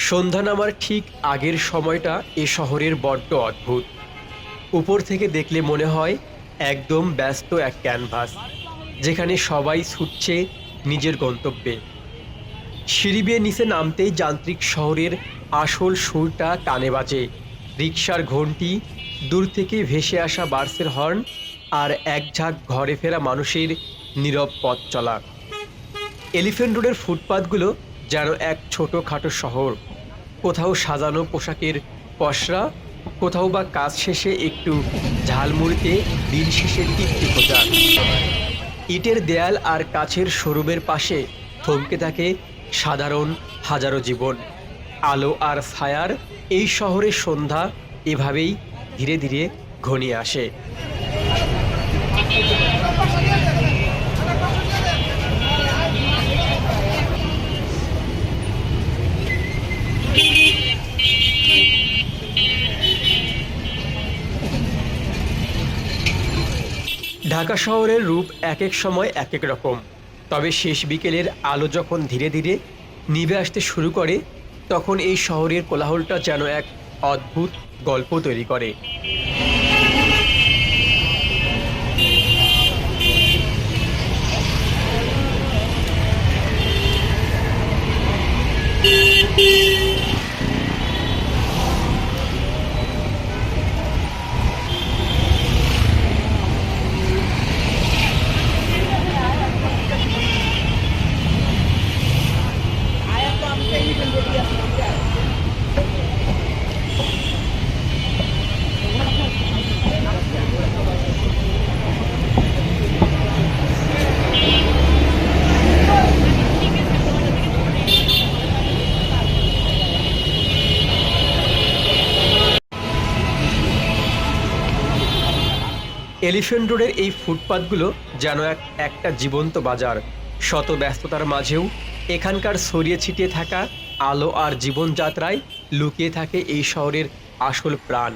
সন্ধ্যা নামার ঠিক আগের সময়টা এ শহরের বড্ড অদ্ভুত। উপর থেকে দেখলে মনে হয় একদম ব্যস্ত এক ক্যানভাস, যেখানে সবাই ছুটছে নিজের গন্তব্যে। সিঁড়ি বেয়ে নিচে নামতেই যান্ত্রিক শহরের আসল সুরটা কানে বাজে। রিকশার ঘণ্টি, দূর থেকে ভেসে আসা বাসের হর্ন, আর এক ঝাঁক ঘরে ফেরা মানুষের নীরব পথ চলা। এলিফ্যান্ট রোডের ফুটপাতগুলো যেন এক ছোটোখাটো শহর। কোথাও সাজানো পোশাকের পসরা, কোথাও বা কাজ শেষে একটু ঝালমুড়িতে দিন শেষে তৃপ্তি খোঁজা। ইটের দেয়াল আর কাছের শোরুমের পাশে থমকে থাকে সাধারণ হাজারো জীবন। আলো আর ছায়ার এই শহরের সন্ধ্যা এভাবেই ধীরে ধীরে ঘনিয়ে আসে। ঢাকা শহরের রূপ এক এক সময় এক এক রকম, তবে শেষ বিকেলের আলো যখন ধীরে ধীরে নিভে আসতে শুরু করে, তখন এই শহরের কোলাহলটা যেন এক অদ্ভুত গল্প তৈরি করে। এলিফ্যান্ট রোডের এই ফুটপাতগুলো যেন একটা জীবন্ত বাজার। শত ব্যস্ততার মাঝেও এখানকার ছড়িয়ে ছিটিয়ে থাকা আলো আর জীবনযাত্রায় লুকিয়ে থাকে এই শহরের আসল প্রাণ।